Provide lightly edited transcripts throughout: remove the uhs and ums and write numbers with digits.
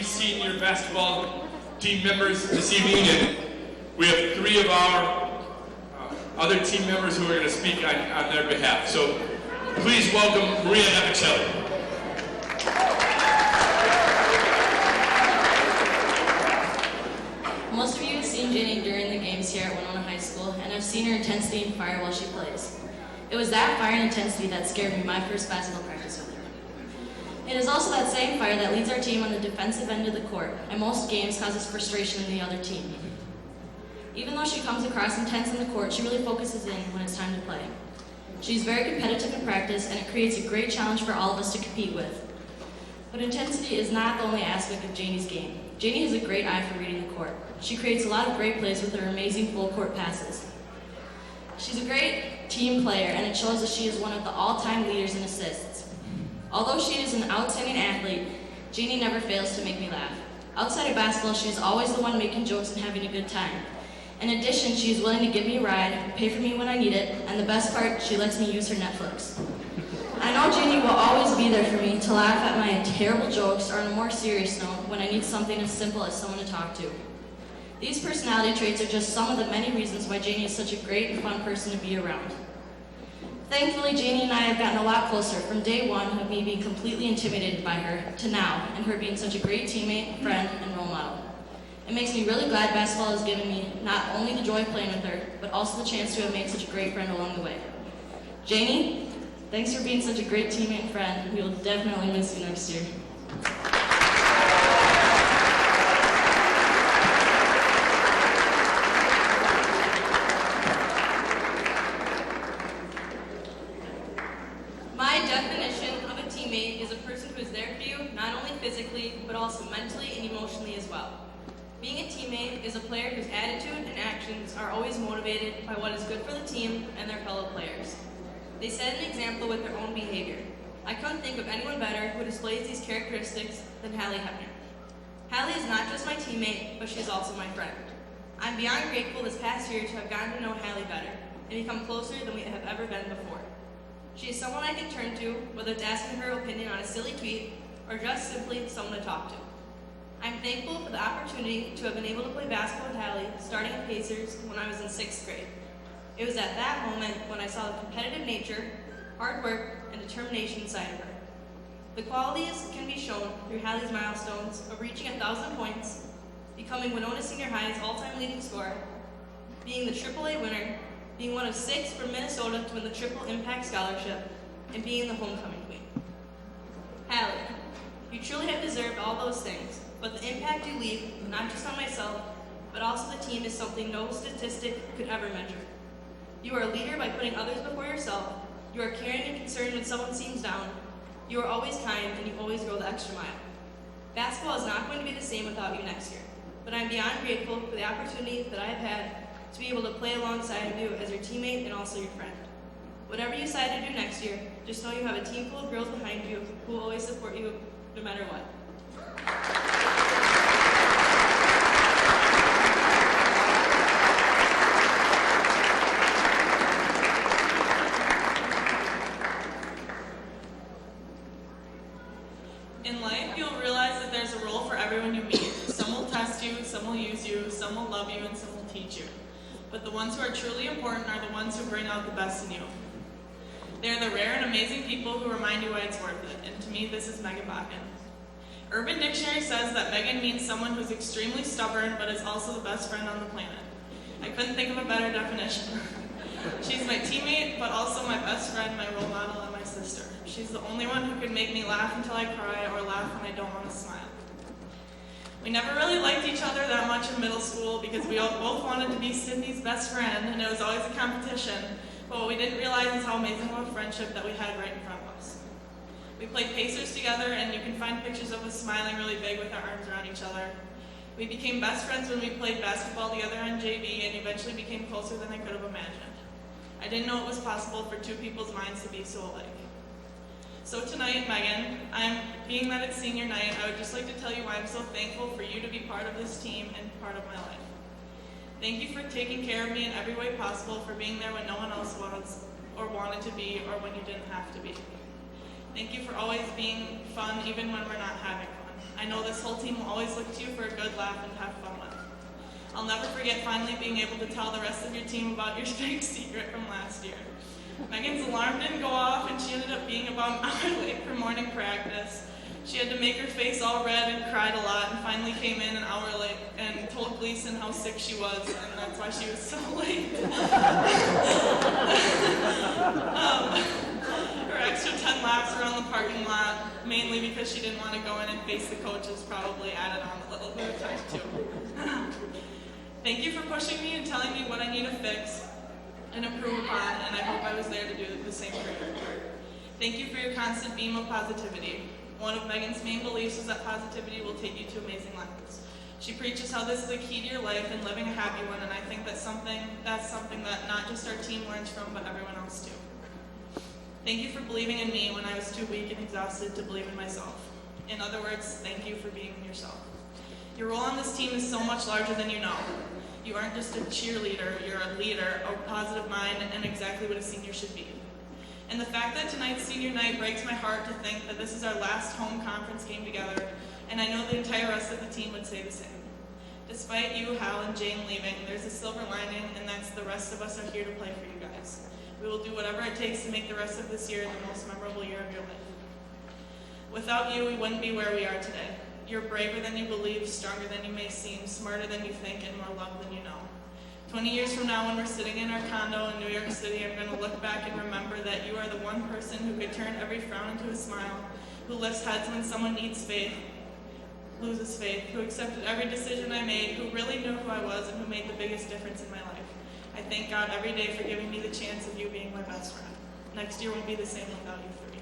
senior basketball team members this evening, and we have 3 of our other team members who are going to speak on their behalf. So please welcome Maria and Appicelli. Most of you have seen Jayne during the games here at Winona High School and have seen her intensity and fire while she plays. It was that fire and intensity that scared me my first basketball practice with her. It is also that same fire that leads our team on the defensive end of the court, and most games causes frustration in the other team. Even though she comes across intense on the court, she really focuses in when it's time to play. She's very competitive in practice, and it creates a great challenge for all of us to compete with. But intensity is not the only aspect of Jayne's game. Jayne has a great eye for reading the court. She creates a lot of great plays with her amazing full court passes. She's a great team player, and it shows that she is one of the all-time leaders in assists. Although she is an outstanding athlete, Jayne never fails to make me laugh. Outside of basketball, she is always the one making jokes and having a good time. In addition, she is willing to give me a ride, pay for me when I need it, and the best part, she lets me use her Netflix. I know Jayne will always be there for me to laugh at my terrible jokes, or on a more serious note, when I need something as simple as someone to talk to. These personality traits are just some of the many reasons why Jayne is such a great and fun person to be around. Thankfully, Jayne and I have gotten a lot closer from day one of me being completely intimidated by her to now, and her being such a great teammate, friend, and role model. It makes me really glad basketball has given me not only the joy of playing with her, but also the chance to have made such a great friend along the way. Jayne, thanks for being such a great teammate and friend. We will definitely miss you next year. My definition of a teammate is a person who is there for you, not only physically, but also mentally and emotionally as well. Being a teammate is a player whose attitude and actions are always motivated by what is good for the team and their fellow players. They set an example with their own behavior. I couldn't think of anyone better who displays these characteristics than Hallee Hoeppner. Hallee is not just my teammate, but she's also my friend. I'm beyond grateful this past year to have gotten to know Hallee better and become closer than we have ever been before. She is someone I can turn to, whether it's asking her opinion on a silly tweet or just simply someone to talk to. I'm thankful for the opportunity to have been able to play basketball with Hallee, starting at Pacers when I was in 6th grade. It was at that moment when I saw the competitive nature, hard work, and determination inside of her. The qualities can be shown through Hallee's milestones of reaching 1,000 points, becoming Winona Senior High's all-time leading scorer, being the AAA winner, being one of 6 from Minnesota to win the Triple Impact Scholarship, and being the homecoming queen. Hallee, you truly have deserved all those things, but the impact you leave, not just on myself, but also the team, is something no statistic could ever measure. You are a leader by putting others before yourself. You are caring and concerned when someone seems down. You are always kind, and you always go the extra mile. Basketball is not going to be the same without you next year, but I'm beyond grateful for the opportunity that I have had to be able to play alongside of you as your teammate and also your friend. Whatever you decide to do next year, just know you have a team full of girls behind you who will always support you no matter what. In life, you'll realize that there's a role for everyone you meet. Some will test you, some will use you, some will love you, and some will teach you. But the ones who are truly important are the ones who bring out the best in you. They are the rare and amazing people who remind you why it's worth it, and to me, this is Megan Bakken. Urban Dictionary says that Megan means someone who's extremely stubborn, but is also the best friend on the planet. I couldn't think of a better definition. She's my teammate, but also my best friend, my role model, and my sister. She's the only one who can make me laugh until I cry or laugh when I don't want to smile. We never really liked each other that much in middle school because we both wanted to be Sydney's best friend, and it was always a competition. But what we didn't realize is how amazing of a friendship that we had right in front of us. We played Pacers together, and you can find pictures of us smiling really big with our arms around each other. We became best friends when we played basketball together on JV, and eventually became closer than I could have imagined. I didn't know it was possible for two people's minds to be so alike. So tonight, Megan, being that it's senior night, I would just like to tell you why I'm so thankful for you to be part of this team and part of my life. Thank you for taking care of me in every way possible, for being there when no one else was or wanted to be, or when you didn't have to be. Thank you for always being fun even when we're not having fun. I know this whole team will always look to you for a good laugh and have fun with. I'll never forget finally being able to tell the rest of your team about your big secret from last year. Megan's alarm didn't go off and she ended up being about an hour late for morning practice. She had to make her face all red and cried a lot and finally came in an hour late and told Gleason how sick she was, and that's why she was so late. Her extra 10 laps around the parking lot, mainly because she didn't want to go in and face the coaches, probably added on a little bit of time too. Thank you for pushing me and telling me what I need to fix and improve upon, and I hope I was there to do the same for you. Thank you for your constant beam of positivity. One of Megan's main beliefs is that positivity will take you to amazing levels. She preaches how this is a key to your life and living a happy one, and I think that's something that not just our team learns from, but everyone else too. Thank you for believing in me when I was too weak and exhausted to believe in myself. In other words, thank you for being yourself. Your role on this team is so much larger than you know. You aren't just a cheerleader, you're a leader, a positive mind, and exactly what a senior should be. And the fact that tonight's senior night breaks my heart to think that this is our last home conference game together, and I know the entire rest of the team would say the same. Despite you, Hal, and Jayne leaving, there's a silver lining, and that's the rest of us are here to play for you guys. We will do whatever it takes to make the rest of this year the most memorable year of your life. Without you, we wouldn't be where we are today. You're braver than you believe, stronger than you may seem, smarter than you think, and more loved than you know. 20 years from now, when we're sitting in our condo in New York City, I'm going to look back and remember that you are the one person who could turn every frown into a smile, who lifts heads when someone needs faith, loses faith, who accepted every decision I made, who really knew who I was, and who made the biggest difference in my life. I thank God every day for giving me the chance of you being my best friend. Next year won't be the same without you three.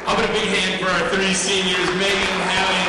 How about a big hand for our three seniors, Megan, Hallee,